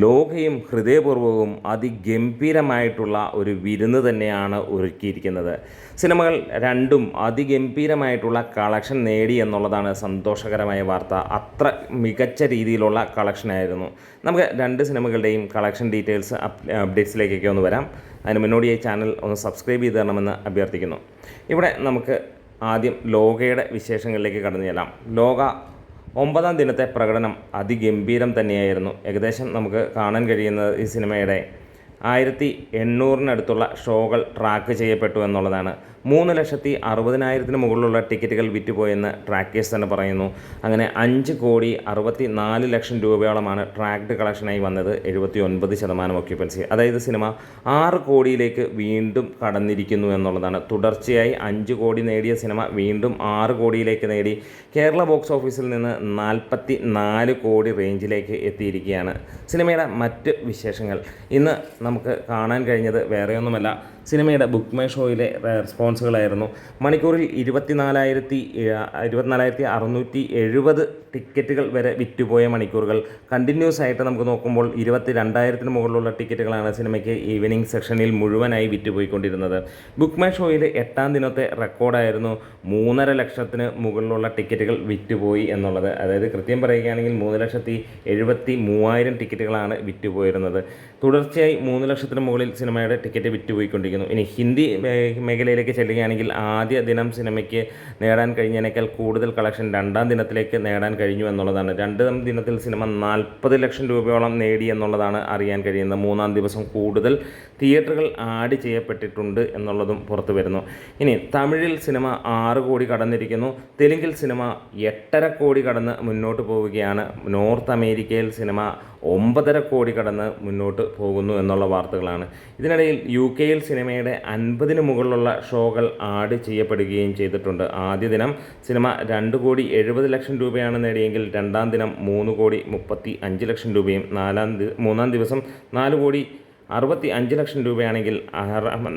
ലോകയും ഹൃദയപൂർവ്വവും അതിഗംഭീരമായിട്ടുള്ള ഒരു വിരുന്ന് തന്നെയാണ് ഒരുക്കിയിരിക്കുന്നത്. സിനിമകൾ രണ്ടും അതിഗംഭീരമായിട്ടുള്ള കളക്ഷൻ നേടി എന്നുള്ളതാണ് സന്തോഷകരമായ വാർത്ത. അത്ര മികച്ച രീതിയിലുള്ള കളക്ഷനായിരുന്നു. നമുക്ക് രണ്ട് സിനിമകളുടെയും കളക്ഷൻ ഡീറ്റെയിൽസ് അപ്ഡേറ്റ്സിലേക്കൊക്കെ ഒന്ന് വരാം. അതിന് മുന്നോടിയായി ചാനൽ ഒന്ന് സബ്സ്ക്രൈബ് ചെയ്ത് തരണമെന്ന് അഭ്യർത്ഥിക്കുന്നു. ഇവിടെ നമുക്ക് ആദ്യം ലോകയുടെ വിശേഷങ്ങളിലേക്ക് കടന്നു ചെല്ലാം. ലോക 9-ാം ദിനത്തെ പ്രകടനം അതിഗംഭീരം തന്നെയായിരുന്നു. ഏകദേശം നമുക്ക് കാണാൻ കഴിയുന്നത് ഈ സിനിമയുടെ 1800-നടുത്തുള്ള ഷോകൾ ട്രാക്ക് ചെയ്യപ്പെട്ടു എന്നുള്ളതാണ്. 3,60,000-ന് മുകളിലുള്ള ടിക്കറ്റുകൾ വിറ്റുപോയെന്ന് ട്രാക്കേഴ്സ് തന്നെ പറയുന്നു. അങ്ങനെ 5,64,00,000 രൂപയോളമാണ് ട്രാക്ഡ് കളക്ഷനായി വന്നത്. 79% ഒക്യുപ്പൻസി, അതായത് സിനിമ 6 കോടിയിലേക്ക് വീണ്ടും കടന്നിരിക്കുന്നു എന്നുള്ളതാണ്. തുടർച്ചയായി 5 കോടി നേടിയ സിനിമ വീണ്ടും 6 കോടിയിലേക്ക് നേടി കേരള ബോക്സ് ഓഫീസിൽ നിന്ന് 44 കോടി റേഞ്ചിലേക്ക് എത്തിയിരിക്കുകയാണ്. സിനിമയുടെ മറ്റ് വിശേഷങ്ങൾ ഇന്ന് നമുക്ക് കാണാൻ കഴിഞ്ഞത് വേറെയൊന്നുമല്ല, സിനിമയുടെ ബുക്ക് മൈ ഷോയിലെ റെസ്പോൺസുകളായിരുന്നു. മണിക്കൂറിൽ 24,670 ടിക്കറ്റുകൾ വരെ വിറ്റുപോയ മണിക്കൂറുകൾ. കണ്ടിന്യൂസ് ആയിട്ട് നമുക്ക് നോക്കുമ്പോൾ 22,000-ന് മുകളിലുള്ള ടിക്കറ്റുകളാണ് സിനിമയ്ക്ക് ഈവനിങ് സെക്ഷനിൽ മുഴുവനായി വിറ്റുപോയിക്കൊണ്ടിരുന്നത്. ബുക്ക് മൈ ഷോയിൽ 8-ാം ദിനത്തെ റെക്കോർഡായിരുന്നു 3.5 ലക്ഷത്തിന് മുകളിലുള്ള ടിക്കറ്റുകൾ വിറ്റുപോയി എന്നുള്ളത്. അതായത് കൃത്യം പറയുകയാണെങ്കിൽ 3,73,000 ടിക്കറ്റുകളാണ് വിറ്റുപോയിരുന്നത്. തുടർച്ചയായി 3 ലക്ഷത്തിന് മുകളിൽ സിനിമയുടെ ടിക്കറ്റ് വിറ്റുപോയിക്കൊണ്ടിരിക്കുന്നു. ഇനി ഹിന്ദി മേഖലയിലേക്ക് ചെല്ലുകയാണെങ്കിൽ ആദ്യ ദിനം സിനിമയ്ക്ക് നേടാൻ കഴിഞ്ഞതിനേക്കാൾ കൂടുതൽ കളക്ഷൻ 2-ാം ദിനത്തിലേക്ക് നേടാൻ കഴിഞ്ഞു എന്നുള്ളതാണ്. 2-ാം ദിനത്തിൽ സിനിമ 40 ലക്ഷം രൂപയോളം നേടി എന്നുള്ളതാണ് അറിയാൻ കഴിയുന്നത്. 3-ാം ദിവസം കൂടുതൽ തിയേറ്ററുകൾ ആഡ് ചെയ്യപ്പെട്ടിട്ടുണ്ട് എന്നുള്ളതും പുറത്തു വരുന്നു. ഇനി തമിഴിൽ സിനിമ 6 കോടി കടന്നിരിക്കുന്നു. തെലുങ്കിൽ സിനിമ 8.5 കോടി കടന്ന് മുന്നോട്ട് പോവുകയാണ്. നോർത്ത് അമേരിക്കയിൽ സിനിമ 9.5 കോടി കടന്ന് മുന്നോട്ട് പോകുന്നു എന്നുള്ള വാർത്തകളാണ്. ഇതിനിടയിൽ UK-യിൽ സിനിമയുടെ 50-ന് മുകളിലുള്ള ഷോകൾ ആഡ് ചെയ്യപ്പെടുകയും ചെയ്തിട്ടുണ്ട്. ആദ്യ ദിനം സിനിമ 2,70,00,000 രൂപയാണ് നേടിയെങ്കിൽ 2-ാം ദിനം 3,35,00,000 രൂപയും 3-ാം ദിവസം 4,65,00,000 രൂപയാണെങ്കിൽ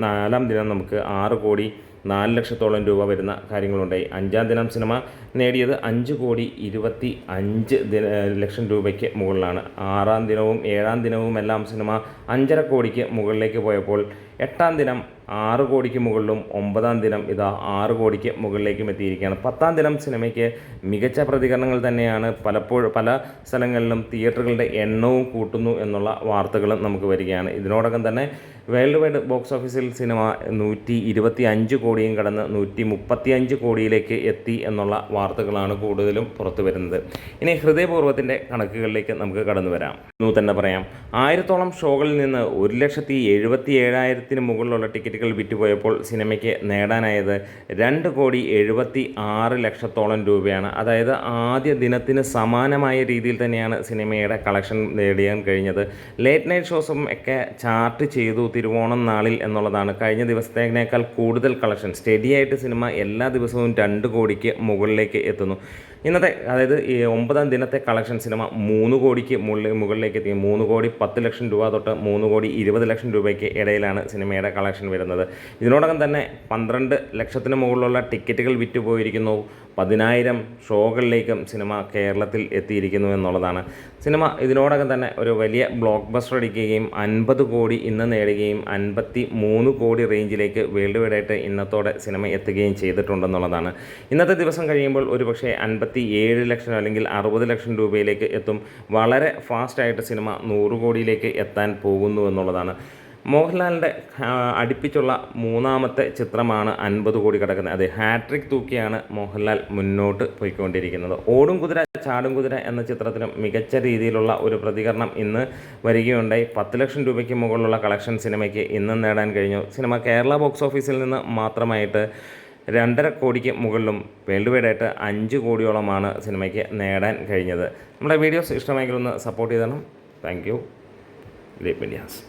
4-ാം ദിനം നമുക്ക് 6,04,00,000 രൂപ വരുന്ന കാര്യങ്ങളുണ്ടായി. 5-ാം ദിനം സിനിമ നേടിയത് 5,25,00,000 രൂപയ്ക്ക് മുകളിലാണ്. 6-ാം ദിനവും 7-ാം ദിനവും എല്ലാം സിനിമ 5.5 കോടിക്ക് മുകളിലേക്ക് പോയപ്പോൾ 8-ാം ദിനം 6 കോടിക്ക് മുകളിലും 9-ാം ദിനം ഇതാ 6 കോടിക്ക് മുകളിലേക്കും എത്തിയിരിക്കുകയാണ്. 10-ാം ദിനം സിനിമയ്ക്ക് മികച്ച പ്രതികരണങ്ങൾ തന്നെയാണ്. പല സ്ഥലങ്ങളിലും തിയേറ്ററുകളുടെ എണ്ണവും കൂട്ടുന്നു എന്നുള്ള വാർത്തകളും നമുക്ക് വരികയാണ്. ഇതിനോടകം തന്നെ വേൾഡ് വൈഡ് ബോക്സ് ഓഫീസിൽ സിനിമ 125 കോടിയും കടന്ന് 135 കോടിയിലേക്ക് എത്തി എന്നുള്ള വാർത്തകളാണ് കൂടുതലും പുറത്തു വരുന്നത്. ഇനി ഹൃദയപൂർവ്വത്തിൻ്റെ കണക്കുകളിലേക്ക് നമുക്ക് കടന്നു വരാം. തന്നെ പറയാം, 1000-ഓളം ഷോകളിൽ നിന്ന് 1,77,000-ന് മുകളിലുള്ള ടിക്കറ്റുകൾ വിറ്റുപോയപ്പോൾ സിനിമയ്ക്ക് നേടാനായത് 2,76,00,000-ഓളം രൂപയാണ്. അതായത് ആദ്യ ദിനത്തിന് സമാനമായ രീതിയിൽ തന്നെയാണ് സിനിമയുടെ കളക്ഷൻ നേടാൻ കഴിഞ്ഞത്. ലേറ്റ് നൈറ്റ് ഷോസും ഒക്കെ ചാർട്ട് ചെയ്തു തിരുവോണം നാളിൽ എന്നുള്ളതാണ്. കഴിഞ്ഞ ദിവസത്തേക്കാൾ കൂടുതൽ കളക്ഷൻ സ്റ്റഡിയായിട്ട് സിനിമ എല്ലാ ദിവസവും 2 കോടിക്ക് മുകളിലേക്ക് എത്തുന്നു. ഇന്നത്തെ അതായത് ഈ 9-ാം ദിനത്തെ കളക്ഷൻ സിനിമ 3 കോടിക്ക് മുകളിലേക്ക് എത്തി. 3,10,00,000 രൂപ തൊട്ട് 3,20,00,000 രൂപയ്ക്ക് ഇടയിലാണ് സിനിമയുടെ കളക്ഷൻ വരുന്നത്. ഇതിനോടകം തന്നെ 12 ലക്ഷത്തിന് മുകളിലുള്ള ടിക്കറ്റുകൾ വിറ്റുപോയിരിക്കുന്നു. 10,000 ഷോകളിലേക്കും സിനിമ കേരളത്തിൽ എത്തിയിരിക്കുന്നു എന്നുള്ളതാണ്. സിനിമ ഇതിനോടകം തന്നെ ഒരു വലിയ ബ്ലോക്ക് ബസ്റ്റർ അടിക്കുകയും 50 കോടി ഇന്ന് നേടുകയും 53 കോടി റേഞ്ചിലേക്ക് വേൾഡ് വൈഡായിട്ട് ഇന്നത്തോടെ സിനിമ എത്തുകയും ചെയ്തിട്ടുണ്ടെന്നുള്ളതാണ്. ഇന്നത്തെ ദിവസം കഴിയുമ്പോൾ ഒരുപക്ഷെ 57 ലക്ഷം അല്ലെങ്കിൽ 60 ലക്ഷം രൂപയിലേക്ക് എത്തും. വളരെ ഫാസ്റ്റായിട്ട് സിനിമ 100 കോടിയിലേക്ക് എത്താൻ പോകുന്നു എന്നുള്ളതാണ്. മോഹൻലാലിൻ്റെ അടുപ്പിച്ചുള്ള 3-ാമത്തെ ചിത്രമാണ് 50 കോടി കടക്കുന്നത്. അത് ഹാട്രിക് തൂക്കിയാണ് മോഹൻലാൽ മുന്നോട്ട് പോയിക്കൊണ്ടിരിക്കുന്നത്. ഓടും കുതിര ചാടും കുതിര എന്ന ചിത്രത്തിനും മികച്ച രീതിയിലുള്ള ഒരു പ്രതികരണം ഇന്ന് വരികയുണ്ടായി. 10 ലക്ഷം രൂപയ്ക്ക് മുകളിലുള്ള കളക്ഷൻ സിനിമയ്ക്ക് ഇന്ന് നേടാൻ കഴിഞ്ഞു. സിനിമ കേരള ബോക്സ് ഓഫീസിൽ നിന്ന് മാത്രമായിട്ട് 2.5 കോടിക്ക് മുകളിലും വേൾഡ് വൈഡായിട്ട് 5 കോടിയോളമാണ് സിനിമയ്ക്ക് നേടാൻ കഴിഞ്ഞത്. നമ്മുടെ വീഡിയോസ് ഇഷ്ടമെങ്കിൽ ഒന്ന് സപ്പോർട്ട് ചെയ്തണം. Thank you. Great medias.